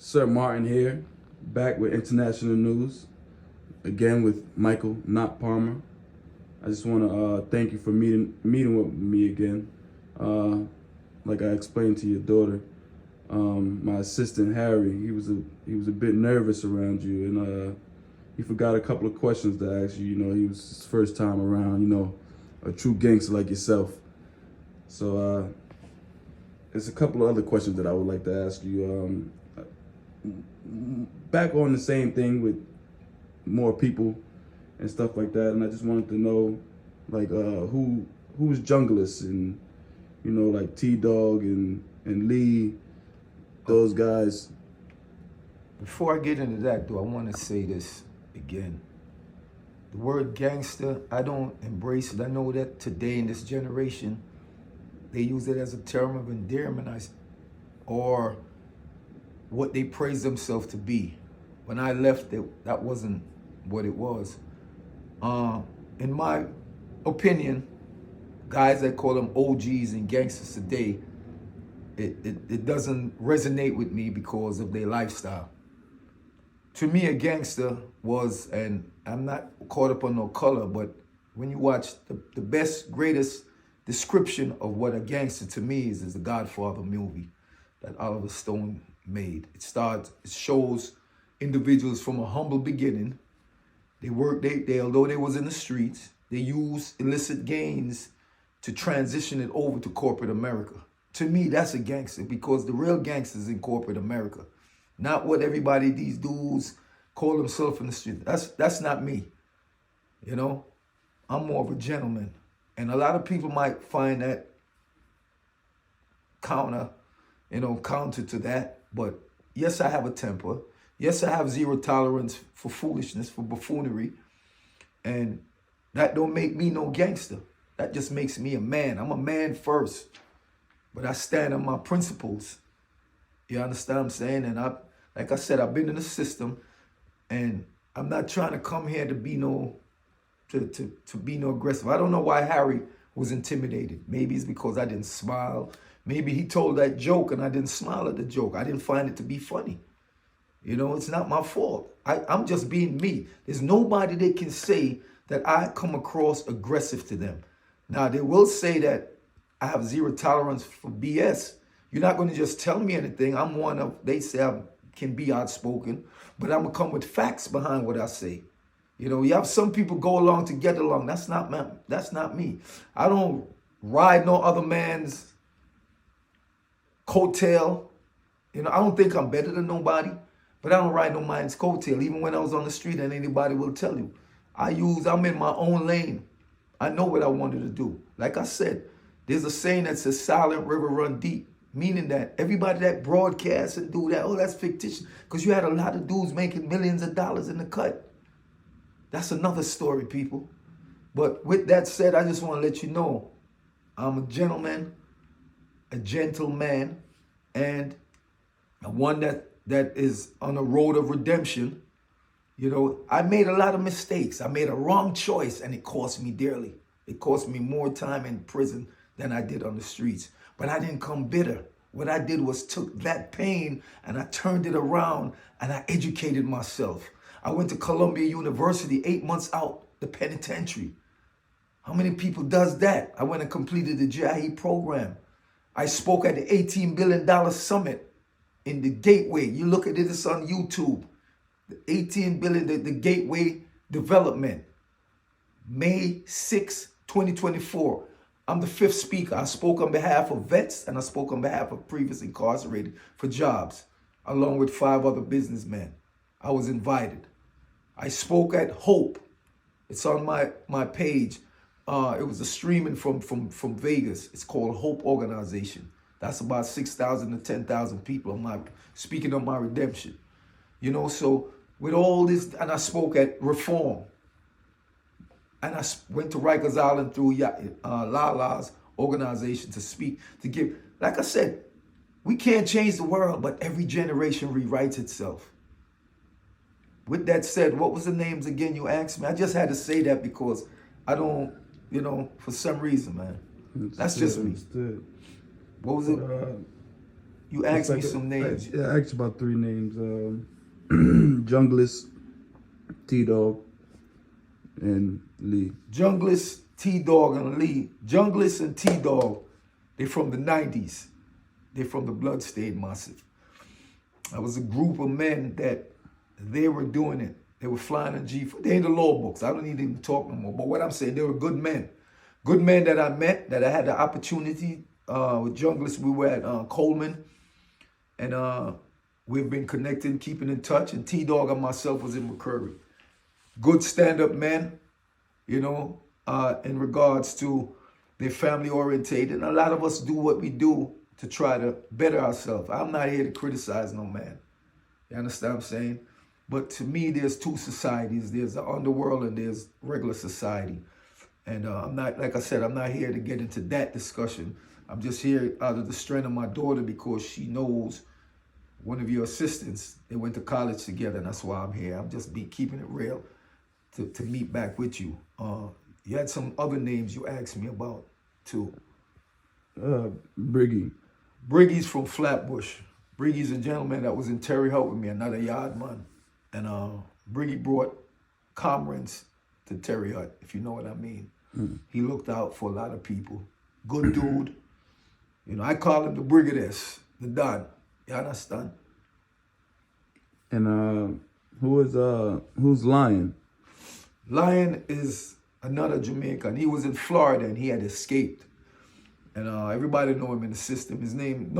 Sir Martin here, back with International News, again with Michael, not Palmer. I just want to thank you for meeting with me again. Like I explained to your daughter, my assistant Harry, he was a bit nervous around you, and he forgot a couple of questions to ask you. You know, he was his first time around. You know, a true gangster like yourself. So there's a couple of other questions that I would like to ask you. Back on the same thing with more people and stuff like that, and I just wanted to know, like, who was Jungleist, and you know, like T-Dog and Lee, those guys. Before I get into that, though, I want to say this again. The word gangster, I don't embrace it. I know that today in this generation, they use it as a term of endearment, or what they praise themselves to be. When I left, that wasn't what it was. In my opinion, guys that call them OGs and gangsters today, it doesn't resonate with me because of their lifestyle. To me, a gangster was, and I'm not caught up on no color, but when you watch the best, greatest description of what a gangster to me is the Godfather movie that Oliver Stone made. It shows individuals from a humble beginning. They although they was in the streets, they used illicit gains to transition it over to corporate America. To me, that's a gangster, because the real gangsters in corporate America, not what everybody, these dudes call themselves in the street. That's not me. You know, I'm more of a gentleman. And a lot of people might find that counter to that. But yes, I have a temper. Yes, I have zero tolerance for foolishness, for buffoonery. And that don't make me no gangster. That just makes me a man. I'm a man first. But I stand on my principles. You understand what I'm saying? And like I said, I've been in the system, and I'm not trying to come here to be to be no aggressive. I don't know why Harry was intimidated. Maybe it's because I didn't smile. Maybe he told that joke and I didn't smile at the joke. I didn't find it to be funny. You know, it's not my fault. I'm just being me. There's nobody that can say that I come across aggressive to them. Now, they will say that I have zero tolerance for BS. You're not going to just tell me anything. They say I can be outspoken, but I'm going to come with facts behind what I say. You know, you have some people go along to get along. That's not me. I don't ride no other man's coattail. You know, I don't think I'm better than nobody, but I don't ride no man's coattail. Even when I was on the street, and anybody will tell you, I'm in my own lane. I know what I wanted to do. Like I said, there's a saying that says silent river run deep, meaning that everybody that broadcasts and do that, oh, that's fictitious, because you had a lot of dudes making millions of dollars in the cut. That's another story, people. But with that said, I just want to let you know, I'm a gentleman, a gentleman, and one that is on a road of redemption. You know, I made a lot of mistakes. I made a wrong choice, and it cost me dearly. It cost me more time in prison than I did on the streets. But I didn't come bitter. What I did was took that pain and I turned it around, and I educated myself. I went to Columbia University, 8 months out the penitentiary. How many people does that? I went and completed the JIE program. I spoke at the $18 billion summit in the Gateway. You look at it, it's on YouTube. The 18 billion, the Gateway development. May 6, 2024. I'm the 5th speaker. I spoke on behalf of vets, and I spoke on behalf of previous incarcerated for jobs, along with 5 other businessmen. I was invited. I spoke at Hope. It's on my page. It was a streaming from Vegas. It's called Hope Organization. That's about 6,000 to 10,000 people. Speaking of my redemption. You know, so with all this, and I spoke at Reform. And I went to Rikers Island through Lala's organization to speak, to give. Like I said, we can't change the world, but every generation rewrites itself. With that said, what was the names again you asked me? I just had to say that because I don't, you know, for some reason, man. That's just me. Understood. What was it? You asked me some names. I asked about 3 names. Jungleist, T-Dog, and Lee. Jungleist, T-Dog, and Lee. Jungleist and T-Dog, they're from the 90s. They're from the Bloodstained Massive. I was a group of men that they were doing it. They were flying in G4. They ain't the law books. I don't need to even talk no more. But what I'm saying, they were good men. Good men that I met, that I had the opportunity with Jungleist. We were at Coleman. And we've been connecting, keeping in touch. And T-Dog and myself was in McCurry. Good stand-up men, you know, in regards to they're family orientated. And a lot of us do what we do to try to better ourselves. I'm not here to criticize no man. You understand what I'm saying? But to me, there's 2 societies. There's the underworld and there's regular society. And I'm not, like I said, I'm not here to get into that discussion. I'm just here out of the strength of my daughter because she knows one of your assistants. They went to college together, and that's why I'm here. I'm just keeping it real to meet back with you. You had some other names you asked me about, too. Briggy. Briggy's from Flatbush. Briggy's a gentleman that was in Terry Hut with me, another yard man. And Briggy brought comrades to Terry Hut, if you know what I mean. He looked out for a lot of people. Good dude. You know, I call him the Brigadess, the Don. You understand? And who's Lion? Lion is another Jamaican. He was in Florida and he had escaped. And everybody know him in the system. His name,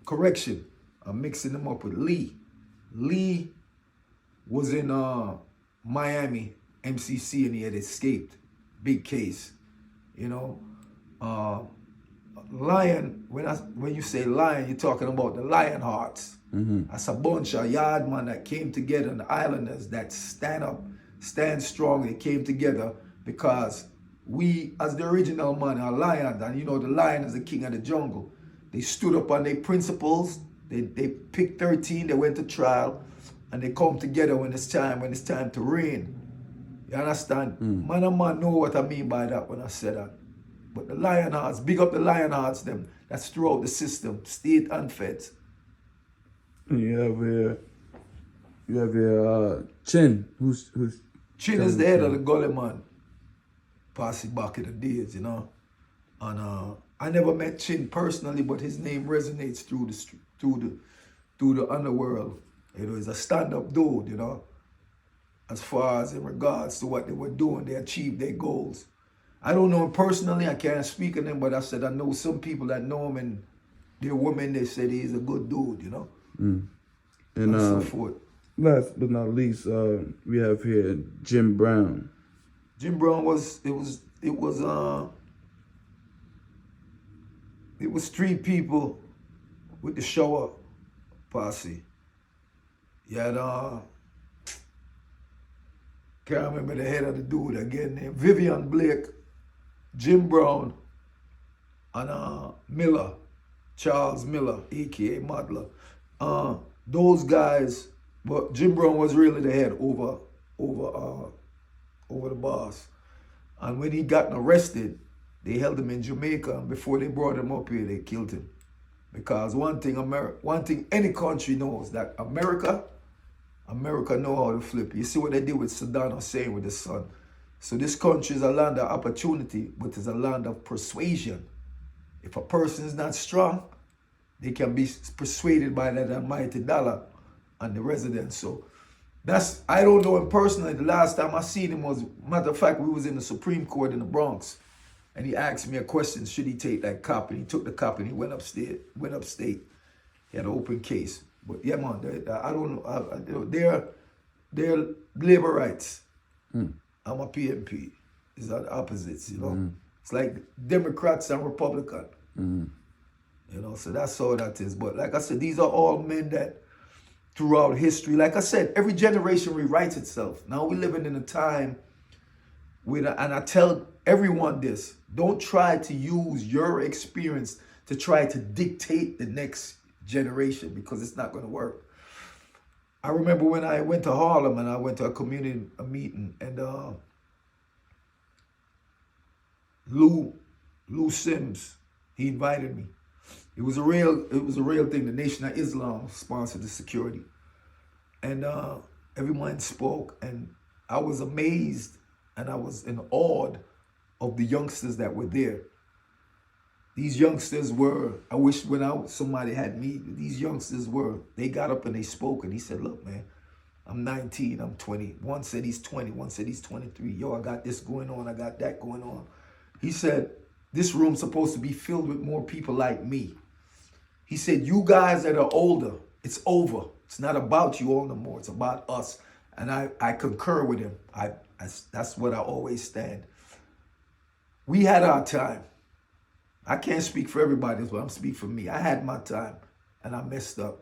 correction. I'm mixing him up with Lee. Lee was in Miami, MCC, and he had escaped. Big case, you know. Lion, when you say lion, you're talking about the Lion Hearts. That's a bunch of yardmen that came together, and the islanders that stand up, stand strong. They came together because we, as the original man, are lions, and you know the lion is the king of the jungle. They stood up on their principles. They picked 13. They went to trial, and they come together when it's time to reign. You understand? Man and man know what I mean by that when I say that. But the Lionhearts, big up the Lionhearts, them. That's throughout the system, state and feds. You have your Chin. Who's Chin is the head of the Gully Man. Posse back in the days, you know. And I never met Chin personally, but his name resonates through the underworld. You know, he's a stand-up dude, you know. As far as in regards to what they were doing, they achieved their goals. I don't know him personally, I can't speak on him, but I said I know some people that know him, and they're women, they said he's a good dude, you know. And so forth. Last but not least, we have here Jim Brown. Jim Brown was 3 people with the shower posse. You had can't remember the head of the dude again, named Vivian Blake, Jim Brown, and Miller, Charles Miller, aka Madler. Those guys, but Jim Brown was really the head over the boss. And when he got arrested, they held him in Jamaica, and before they brought him up here, they killed him. Because one thing any country knows, that America know how to flip. You see what they did with Saddam Hussein with his son. So this country is a land of opportunity, but it's a land of persuasion. If a person is not strong, they can be persuaded by that almighty dollar and the residents. So I don't know him personally. The last time I seen him was, matter of fact, we was in the Supreme Court in the Bronx. And he asked me a question, should he take that cop? And he took the cop and he went upstate. He had an open case. But yeah, man, I don't know. They're labor rights. I'm a PMP. It's the opposites, you know. It's like Democrats and Republicans. You know, so that's all that is. But like I said, these are all men that throughout history, like I said, every generation rewrites itself. Now we're living in a time and I tell everyone this, don't try to use your experience to try to dictate the next generation, because it's not going to work. I remember when I went to Harlem and I went to a meeting, and Lou Sims, he invited me. It was a real thing. The Nation of Islam sponsored the security. And everyone spoke, and I was amazed and I was in awe of the youngsters that were there. These youngsters were, I wish somebody had me, these youngsters were, they got up and they spoke, and he said, look, man, I'm 19, I'm 20. One said he's 20, one said he's 23. Yo, I got this going on, I got that going on. He said, this room's supposed to be filled with more people like me. He said, you guys that are older, it's over. It's not about you all no more, it's about us. And I concur with him. That's what I always stand. We had our time. I can't speak for everybody, but I'm speaking for me. I had my time, and I messed up.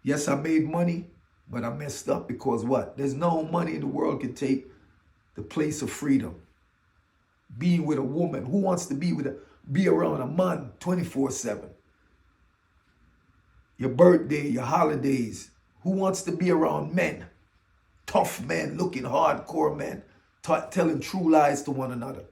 Yes, I made money, but I messed up because what? There's no money in the world can take the place of freedom. Being with a woman. Who wants to be around a man 24/7? Your birthday, your holidays. Who wants to be around men? Tough men, looking hardcore men, telling true lies to one another.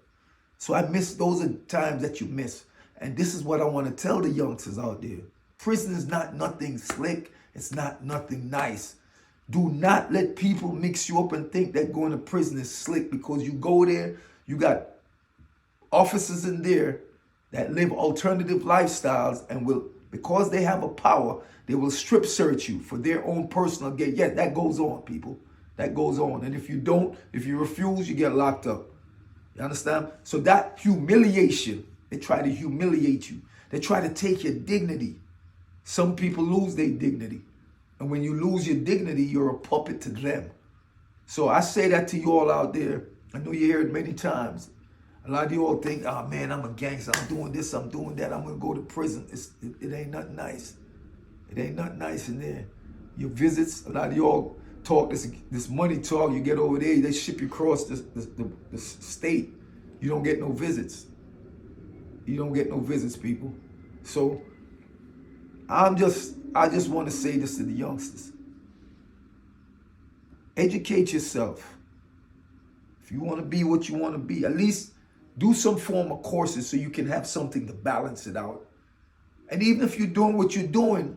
So I miss, those are times that you miss. And this is what I want to tell the youngsters out there. Prison is not nothing slick. It's not nothing nice. Do not let people mix you up and think that going to prison is slick, because you go there, you got officers in there that live alternative lifestyles and will, because they have a power, they will strip search you for their own personal gain. Yeah, that goes on, people. That goes on. And if you refuse, you get locked up. You understand? So that humiliation, they try to humiliate you. They try to take your dignity. Some people lose their dignity. And when you lose your dignity, you're a puppet to them. So I say that to you all out there. I know you hear it many times. A lot of you all think, oh man, I'm a gangster. I'm doing this, I'm doing that. I'm going to go to prison. It ain't nothing nice. It ain't nothing nice in there. Your visits, a lot of you all talk this money talk. You get over there, they ship you across the state. You don't get no visits. You don't get no visits, people. So I just want to say this to the youngsters. Educate yourself. If you want to be what you want to be, at least do some form of courses so you can have something to balance it out. And even if you're doing what you're doing,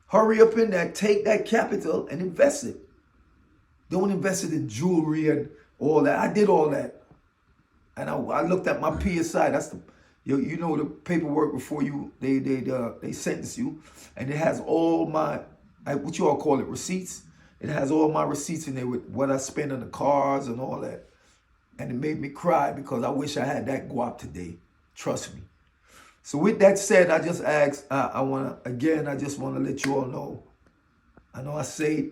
hurry up in that, take that capital and invest it. Don't invest it in jewelry and all that. I did all that. And I looked at my PSI. That's the, you know, the paperwork before they sentence you. And it has all my, what you all call it, receipts. It has all my receipts in there with what I spent on the cars and all that. And it made me cry because I wish I had that guap today. Trust me. So with that said, I just ask, I just want to let you all know. I know I say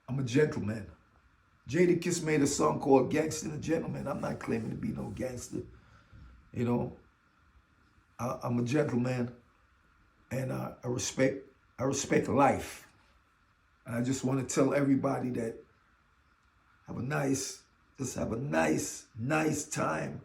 I'm a gentleman. Jadakiss made a song called Gangster and a Gentleman. I'm not claiming to be no gangster. You know, I'm a gentleman, and I respect life. And I just want to tell everybody that have a nice time.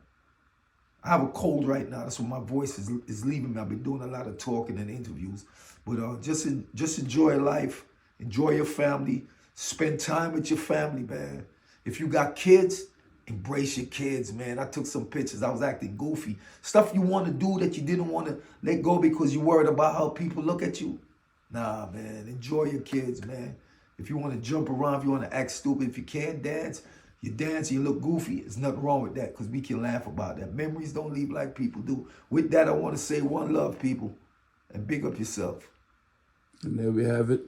I have a cold right now. That's why my voice is leaving me. I've been doing a lot of talking and interviews. But just enjoy life. Enjoy your family. Spend time with your family, man. If you got kids, embrace your kids, man. I took some pictures. I was acting goofy. Stuff you want to do that you didn't want to let go because you worried about how people look at you. Nah, man. Enjoy your kids, man. If you want to jump around, if you want to act stupid, if you can't dance, you dance, you look goofy. There's nothing wrong with that because we can laugh about that. Memories don't leave like people do. With that, I want to say one love, people, and big up yourself. And there we have it.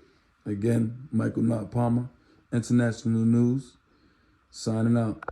Again, Michael Not Palmer, International News, signing out.